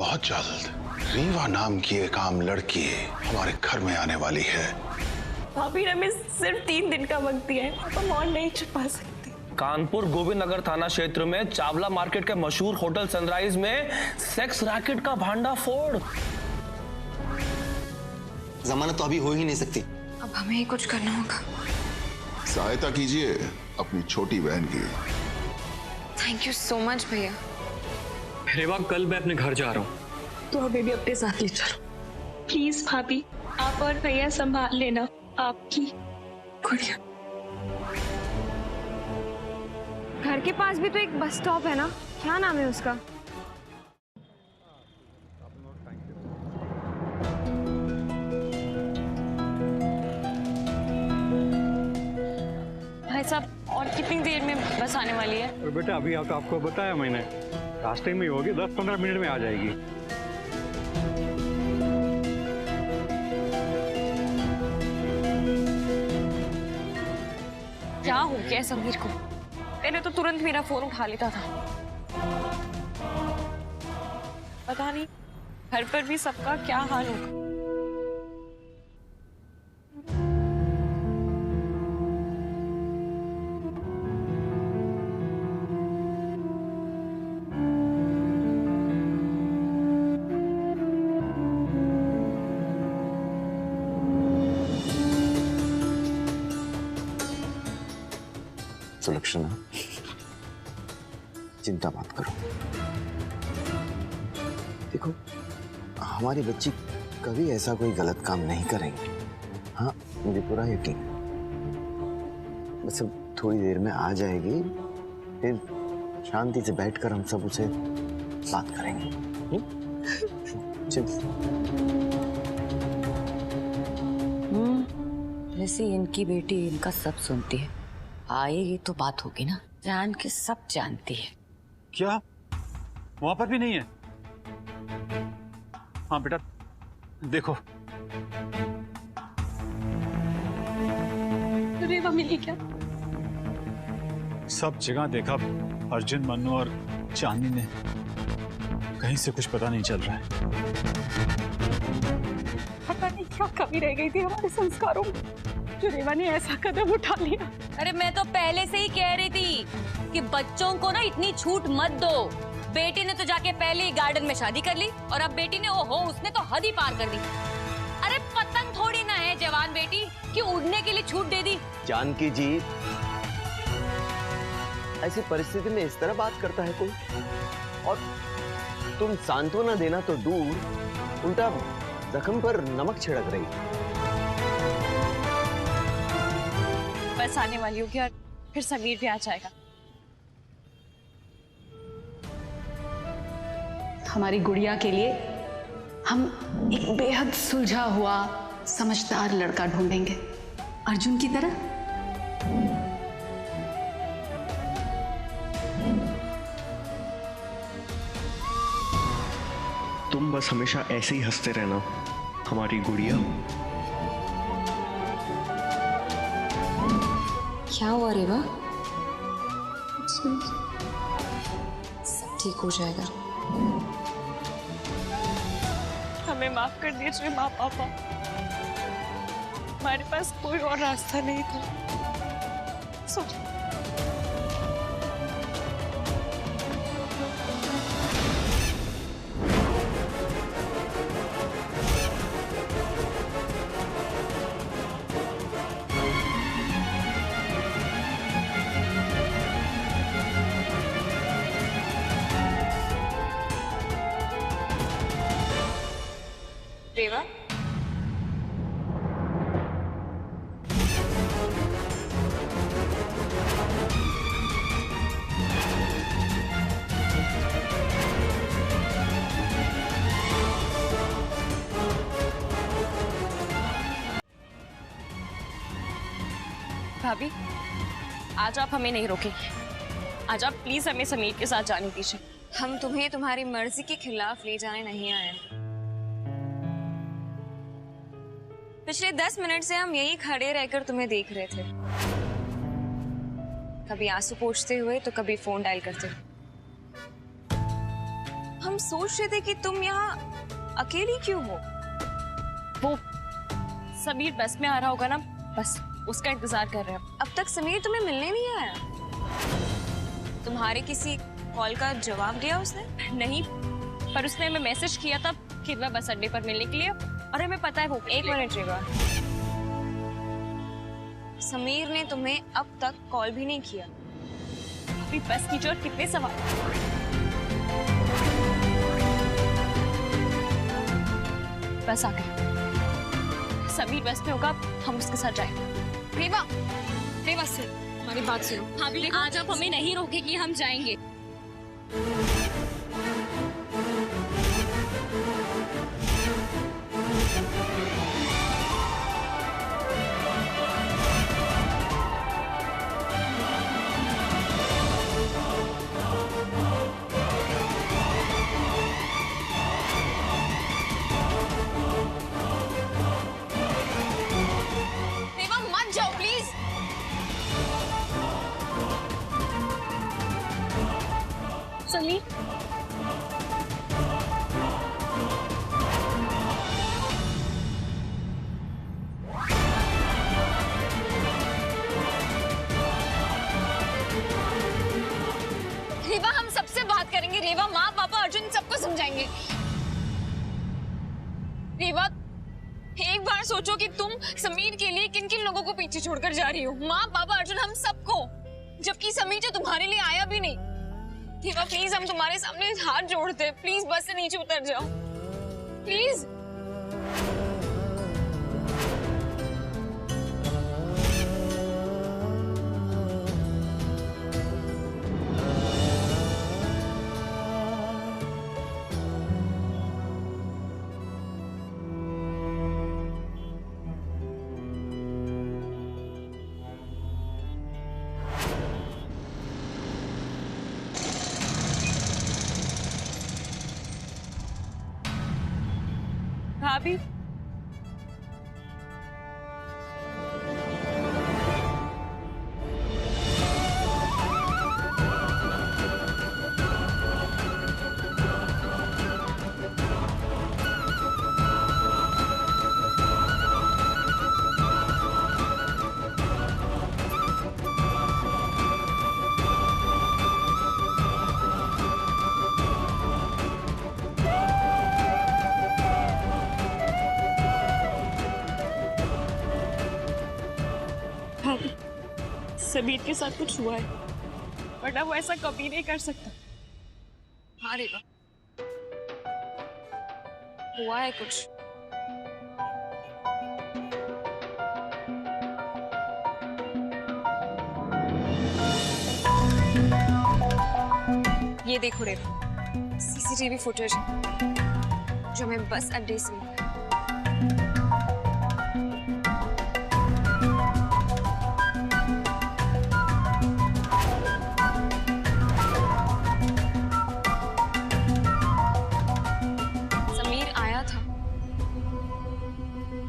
बहुत जल्द रीवा नाम की एक आम लड़की हमारे घर में आने वाली है। भाभी ने हमें सिर्फ 3 दिन का वक्त दिया है, हम और नहीं छुपा सकते। कानपुर गोविंद नगर थाना क्षेत्र में चावला मार्केट के मशहूर होटल सनराइज में सेक्स रैकेट का भांडाफोड़। जमानत तो अभी हो ही नहीं सकती। अब हमें ही कुछ करना होगा। सहायता कीजिए अपनी छोटी बहन की। थैंक यू सो मच भैया। रेवा, कल मैं अपने घर जा रहा हूँ। तो हमें भी अपने साथ ले चलो प्लीज। भाभी आप और भैया संभाल लेना आपकी गुड़िया। घर के पास भी तो एक बस स्टॉप है ना, क्या नाम है उसका? भाई साहब, और कितनी देर में बस आने वाली है? और बेटा अभी आपको बताया मैंने, रास्ते में ही होगी, 10-15 मिनट में आ जाएगी। क्या हो गया समीर को? मैंने तो तुरंत मेरा फोन उठा लेता था। पता नहीं घर पर भी सबका क्या हाल होगा। सुलक्षणा, चिंता मत करो। देखो, हमारी बच्ची कभी ऐसा कोई गलत काम नहीं करेंगे। हाँ, मुझे पूरा यकीन है। बस अब थोड़ी देर में आ जाएगी, फिर शांति से बैठकर हम सब उसे बात करेंगे। वैसे इनकी बेटी इनका सब सुनती है, आएगी तो बात होगी ना। जान के सब जानती है। क्या वहां पर भी नहीं है? हाँ बेटा देखो। रेवा मिली क्या? सब जगह देखा, अर्जुन, मन्नू और चांदनी ने, कहीं से कुछ पता नहीं चल रहा है। पता नहीं क्या कमी रह गई थी हमारे संस्कारों में, जो रेवा ने ऐसा कदम उठा लिया। अरे मैं तो पहले से ही कह रही थी कि बच्चों को ना इतनी छूट मत दो। बेटी ने तो जाके पहले ही गार्डन में शादी कर ली और अब बेटी ने ओहो उसने तो हद ही पार कर दी। अरे पतंग थोड़ी ना है जवान बेटी कि उड़ने के लिए छूट दे दी। जानकी जी, ऐसी परिस्थिति में इस तरह बात करता है कोई? और तुम सांत्वना देना तो दूर, उल्टा जख्म पर नमक छिड़क रही। बस आने वाली होगी और फिर समीर भी आ जाएगा। हमारी गुड़िया के लिए हम एक बेहद सुलझा हुआ समझदार लड़का ढूंढेंगे, अर्जुन की तरह। तुम बस हमेशा ऐसे ही हंसते रहना हमारी गुड़िया। क्या हुआ रेवा? सब ठीक हो जाएगा। हमें माफ कर दीजिए माँ पापा, हमारे पास कोई और रास्ता नहीं था। सोच रेवा, भाभी आज आप हमें नहीं रोकेंगे। आज आप प्लीज हमें समीर के साथ जाने दीजिए। हम तुम्हें तुम्हारी मर्जी के खिलाफ ले जाने नहीं आए। पिछले 10 मिनट से हम यही खड़े रहकर तुम्हें देख रहे थे, कभी आंसू पोंछते हुए तो कभी फोन डायल करते हुए। हम सोच रहे थे कि तुम यहाँ अकेली क्यों हो? वो समीर बस में आ रहा होगा ना, बस उसका इंतजार कर रहे हैं। अब तक समीर तुम्हें मिलने नहीं आया? तुम्हारे किसी कॉल का जवाब दिया उसने? नहीं, पर उसने हमें मैसेज किया था कि मैं बस अड्डे पर मिलने के लिए, और हमें पता है वो। एक मिनट रेवा, समीर ने तुम्हें अब तक कॉल भी नहीं किया। अभी बस की चोट कितने सवाल। बस आ गए। समीर बस में होगा, हम उसके साथ जाएंगे। रेवा, रेवा सुन, हमारी बात सुनो। भाभी आज आप हमें नहीं रोकेगी, हम जाएंगे। रेवा मत जाओ प्लीज। समीर, रेवा हम सबसे बात करेंगे। रेवा, माँ पापा अर्जुन सबको समझाएंगे। रेवा, एक बार सोचो कि तुम समीर के लिए किन किन लोगों को पीछे छोड़कर जा रही हो। माँ पापा अर्जुन हम सबको, जबकि समीर जो तुम्हारे लिए आया भी नहीं। रेवा प्लीज, हम तुम्हारे सामने हाथ जोड़ते हैं, प्लीज बस से नीचे उतर जाओ प्लीज। भाभी, समीर के साथ कुछ हुआ है, वरना वो ऐसा कभी नहीं कर सकता। हाँ रेवा, हुआ है कुछ। ये देखो रेवा, सीसीटीवी फुटेज जो हमें बस अड्डे से मिला।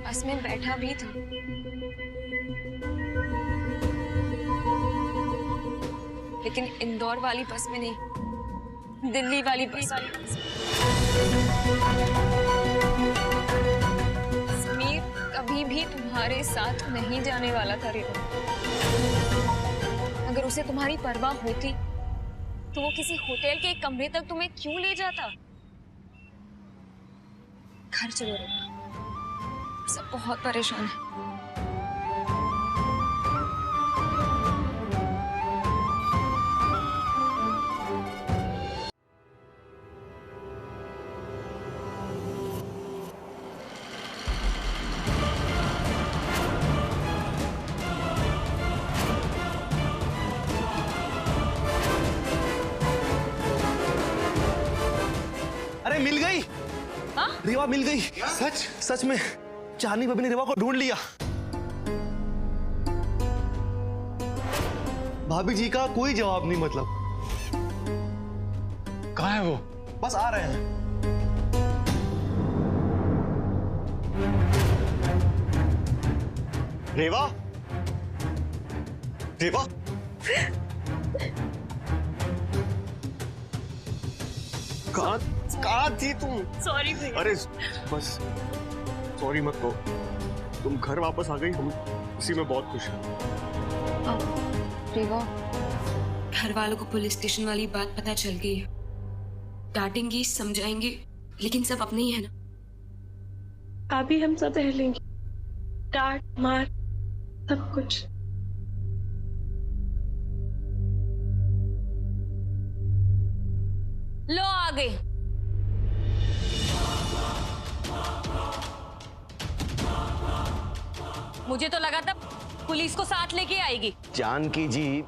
बस में बैठा भी था, लेकिन इंदौर वाली बस में नहीं, दिल्ली वाली बस में। समीर कभी भी तुम्हारे साथ नहीं जाने वाला था रेवा। अगर उसे तुम्हारी परवाह होती तो वो किसी होटल के एक कमरे तक तुम्हें क्यों ले जाता? घर चलो रेवा, सब बहुत परेशान है। अरे मिल गई। हाँ? रेवा मिल गई। सच सच में चांदनी भाभी ने रेवा को ढूंढ लिया। भाभी जी का कोई जवाब नहीं, मतलब कहाँ है वो? बस आ रहे हैं। रेवा, रेवा, कहाँ कहाँ थी तुम? सॉरी भैया। अरे बस सॉरी मत कहो, तुम घर वापस आ गई, हम उसी में बहुत खुश हैं। रेवा, घर वालों को पुलिस स्टेशन वाली बात पता चल गई है। डांटेंगी, समझाएंगे, लेकिन सब अपने ही है ना। अभी हम सब रह लेंगे, डांट मार सब कुछ। लो आ गए। मुझे तो लगा था पुलिस को साथ लेके आएगी। जानकी जी,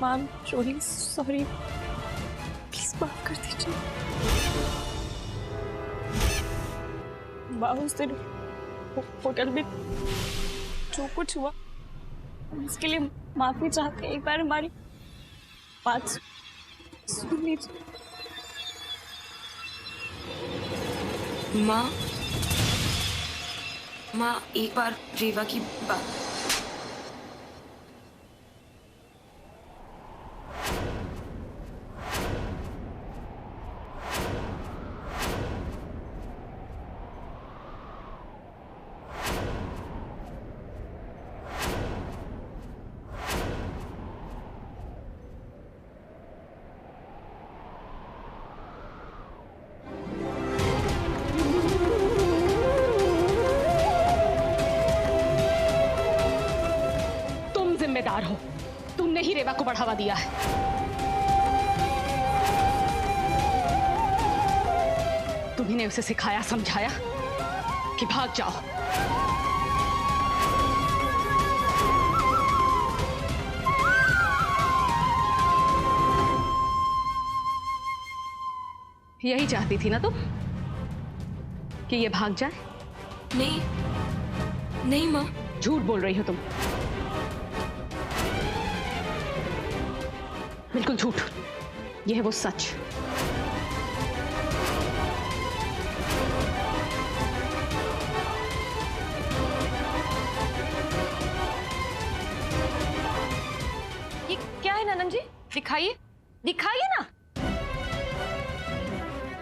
माम सॉरी, प्लीज माफ कर दीजिए। उस दिन होटल में जो कुछ हुआ उसके लिए माफी चाहते हैं। एक बार हमारी बात सुन लीजिए। माँ एक बार रेवा की बात। जिम्मेदार हो, तुमने ही रेवा को बढ़ावा दिया है। तुम्ही ने उसे सिखाया, समझाया कि भाग जाओ। यही चाहती थी ना तुम कि ये भाग जाए? नहीं नहीं माँ, झूठ बोल रही हो तुम, बिल्कुल झूठ। यह है वो सच। ये क्या है ननन जी? दिखाइए, दिखाइए ना।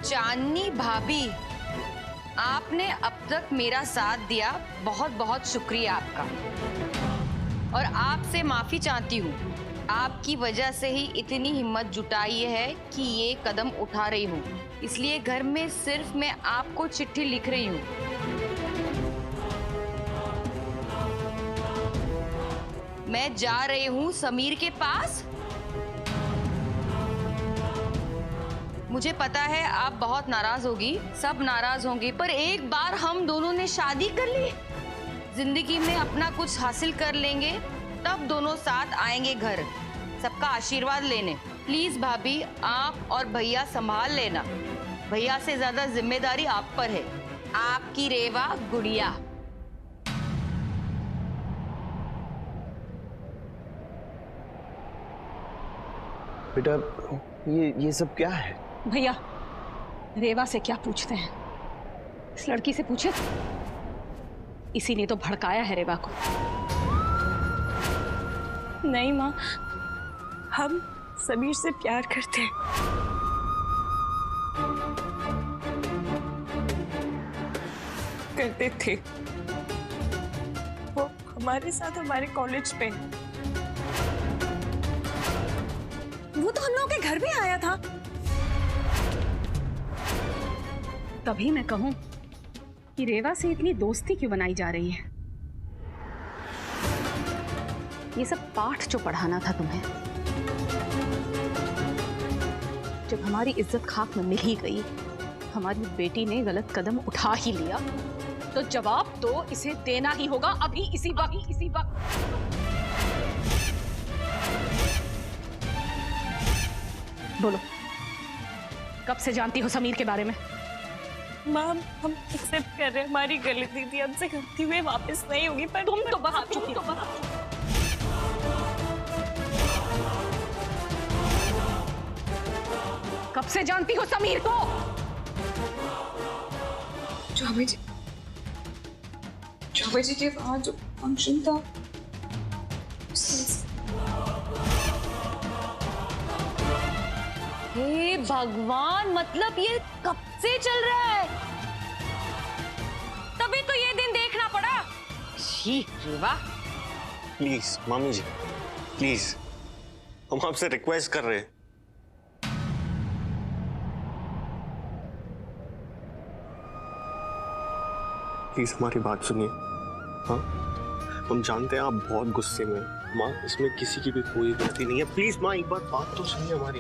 चांदनी भाभी, आपने अब तक मेरा साथ दिया, बहुत बहुत शुक्रिया आपका। और आपसे माफी चाहती हूँ, आपकी वजह से ही इतनी हिम्मत जुटाई है कि ये कदम उठा रही हूँ। इसलिए घर में सिर्फ मैं आपको चिट्ठी लिख रही हूँ। मैं जा रही हूँ समीर के पास। मुझे पता है आप बहुत नाराज होगी, सब नाराज होंगे, पर एक बार हम दोनों ने शादी कर ली, जिंदगी में अपना कुछ हासिल कर लेंगे, तब दोनों साथ आएंगे घर सबका आशीर्वाद लेने। प्लीज भाभी, आप और भैया संभाल लेना। भैया से ज्यादा जिम्मेदारी आप पर है। आपकी रेवा गुड़िया। बेटा, ये सब क्या है? भैया, रेवा से क्या पूछते हैं? इस लड़की से पूछे। इसी ने तो भड़काया है रेवा को। नहीं माँ, हम समीर से प्यार करते हैं। करते थे। वो हमारे साथ हमारे कॉलेज पे, वो तो हम लोगों के घर भी आया था। तभी मैं कहूं कि रेवा से इतनी दोस्ती क्यों बनाई जा रही है? ये सब पाठ जो पढ़ाना था तुम्हें, जब हमारी इज्जत खाक में मिल ही गई, हमारी बेटी ने गलत कदम उठा ही लिया, तो जवाब तो इसे देना ही होगा, अभी इसी वक्त। बोलो, कब से जानती हो समीर के बारे में? मैम, हम एक्सेप्ट कर रहे हैं, हमारी गलती थी, हमसे गलती हुई वापस नहीं होगी, पर तुम तो बस चुप। कब से जानती हो समीर को? चौबे जी के वहां जो फंक्शन था हे भगवान, मतलब ये कब से चल रहा है? तभी तो ये दिन देखना पड़ा। छी रेवा। प्लीज मामी जी, प्लीज, हम आपसे रिक्वेस्ट कर रहे हैं। प्लीज हमारी बात सुनिए। हाँ, हम जानते हैं आप बहुत गुस्से में। माँ, इसमें किसी की भी कोई गलती नहीं है। प्लीज माँ, एक बार बात तो सुनिए हमारी।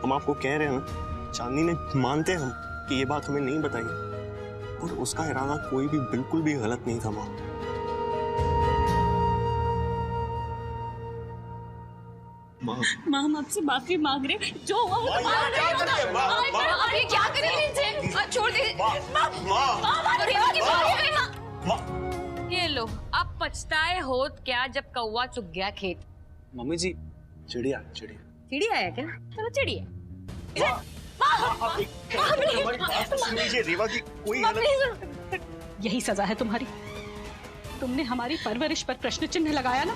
हम आपको कह रहे हैं ना, चांदनी ने, मानते हैं हम कि ये बात हमें नहीं बताई, और उसका इरादा कोई भी बिल्कुल भी गलत नहीं था। माँ हम आपसे माफी मांग रहे, जो हुआ वो अरे क्या करें? छोड़ दे। ये लो, अब पछताए होत क्या जब कौवा चुग गया खेत। मम्मी जी, चिड़िया चिड़िया चिड़िया है क्या? चलो चिड़िया। रेवा की कोई यही सजा है तुम्हारी। तुमने हमारी परवरिश पर प्रश्न चिन्ह लगाया ना,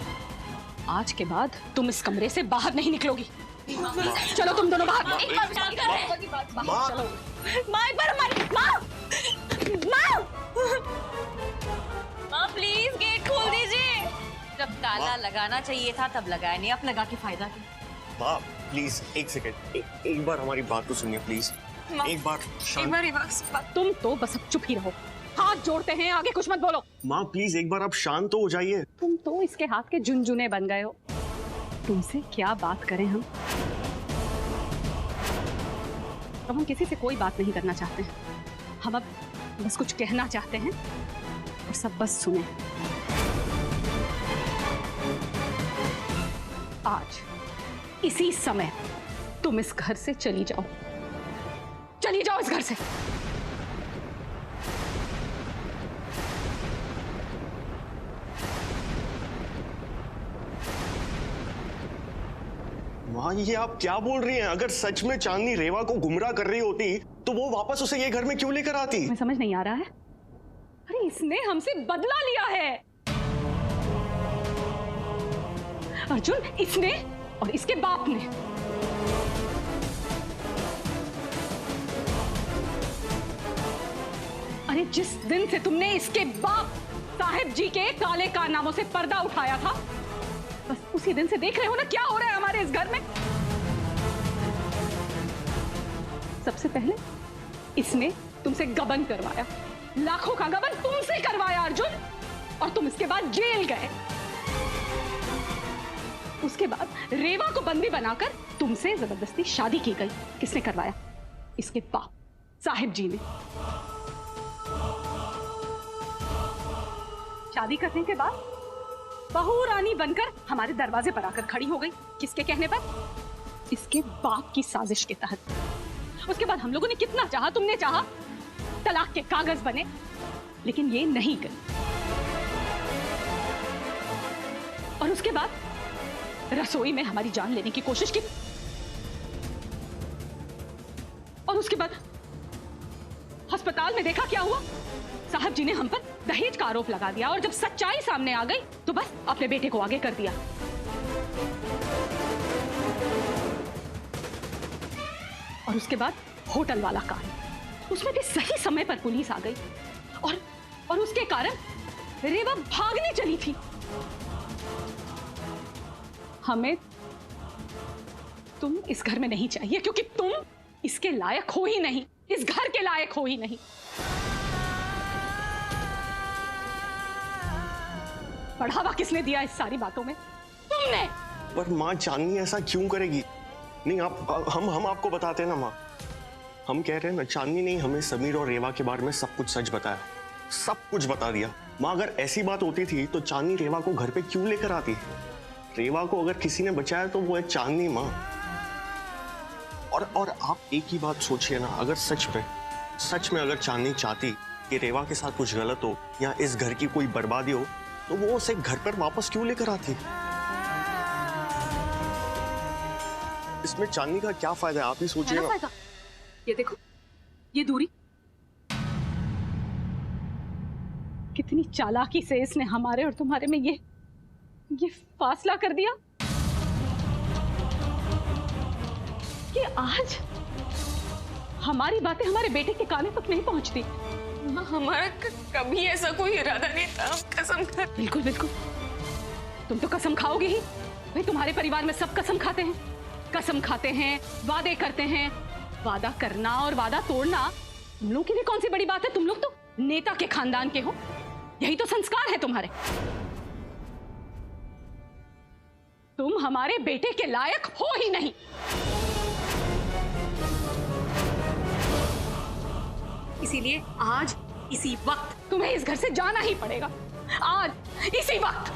आज के बाद तुम इस कमरे से बाहर नहीं निकलोगी। चलो तुम दोनों बाहर। एक बार चलो। माँ एक बार हमारी माँ प्लीज गेट खोल दीजिए। जब ताला लगाना चाहिए था तब लगाया नहीं, अब लगा के फायदा क्या? माँ प्लीज एक सेकंड, एक बार हमारी बात तो सुनिए प्लीज। एक बार तुम तो बस अब चुप ही रहो, हाथ जोड़ते हैं, आगे कुछ मत बोलो। माँ प्लीज एक बार आप शांत तो हो जाइए। तुम तो इसके हाथ के झुनझुने बन गए हो। तुमसे क्या बात करें हम? अब हम किसी से कोई बात नहीं करना चाहते हैं। हम अब बस कुछ कहना चाहते हैं और सब बस सुने। आज इसी समय तुम इस घर से चली जाओ, चली जाओ इस घर से। माँ ये आप क्या बोल रही हैं? अगर सच में चांदनी रेवा को गुमराह कर रही होती तो वो वापस उसे ये घर में क्यों लेकर आती? मैं समझ नहीं आ रहा है। अरे इसने हमसे बदला लिया है अर्जुन, इसने और इसके बाप ने। अरे जिस दिन से तुमने इसके बाप साहिब जी के काले कारनामों से पर्दा उठाया था, बस उसी दिन से देख रहे हो ना क्या हो रहा है हमारे इस घर में। सबसे पहले इसने तुमसे गबन करवाया, लाखों का गबन तुमसे करवाया अर्जुन, और तुम इसके बाद जेल गए। उसके बाद रेवा को बंदी बनाकर तुमसे जबरदस्ती शादी की गई। किसने करवाया? इसके बाप साहिब जी ने। शादी करने के बाद बहू रानी बनकर हमारे दरवाजे पर आकर खड़ी हो गई। किसके कहने पर? इसके बाप की साजिश के तहत। उसके बाद हम लोगों ने कितना चाहा, तुमने चाहा, तलाक के कागज बने, लेकिन ये नहीं गई। और उसके बाद रसोई में हमारी जान लेने की कोशिश की, और उसके बाद अस्पताल में देखा क्या हुआ? साहब जी ने हम पर दहेज का आरोप लगा दिया, और जब सच्चाई सामने आ गई तो बस अपने बेटे को आगे कर दिया। और उसके बाद होटल वाला कांड, उसमें भी सही समय पर पुलिस आ गई, और उसके कारण रेवा भागने चली थी। हमें तुम इस घर में नहीं चाहिए, क्योंकि तुम इसके लायक हो ही नहीं, इस घर के लायक हो ही नहीं। बढ़ावा किसने दिया इस सारी बातों में? तुमने। पर माँ चांदनी ऐसा क्यों करेगी? नहीं हम आपको बताते हैं ना माँ, हम कह रहे हैं ना, चांदनी ने हमें समीर और रेवा के बारे में सब कुछ सच बताया, सब कुछ बता दिया। माँ अगर ऐसी बात होती थी तो चांदनी रेवा को घर पे क्यों लेकर आती? रेवा को अगर किसी ने बचाया तो वो है चांदनी माँ। और आप एक ही बात सोचिए ना, अगर सच में अगर चांदनी चाहती कि रेवा के साथ कुछ गलत हो या इस घर की कोई बर्बादी हो, तो वो उसे घर पर वापस क्यों लेकर आती? इसमें चांदनी का क्या फायदा है? आप ही सोचिए। ये देखो, ये दूरी। कितनी चालाकी से इसने हमारे और तुम्हारे में ये फासला कर दिया कि आज हमारी बातें हमारे बेटे के कानों तक नहीं पहुंचती। हमारा कभी ऐसा कोई इरादा नहीं था, कसम खा। बिल्कुल बिल्कुल, तुम तो कसम खाओगे ही भाई। तुम्हारे परिवार में सब कसम खाते हैं, कसम खाते हैं, वादे करते हैं। वादा करना और वादा तोड़ना तुम लोग के लिए कौन सी बड़ी बात है? तुम लोग तो नेता के खानदान के हो, यही तो संस्कार है तुम्हारे। तुम हमारे बेटे के लायक हो ही नहीं। इसीलिए आज इसी वक्त तुम्हें इस घर से जाना ही पड़ेगा। आज इसी वक्त।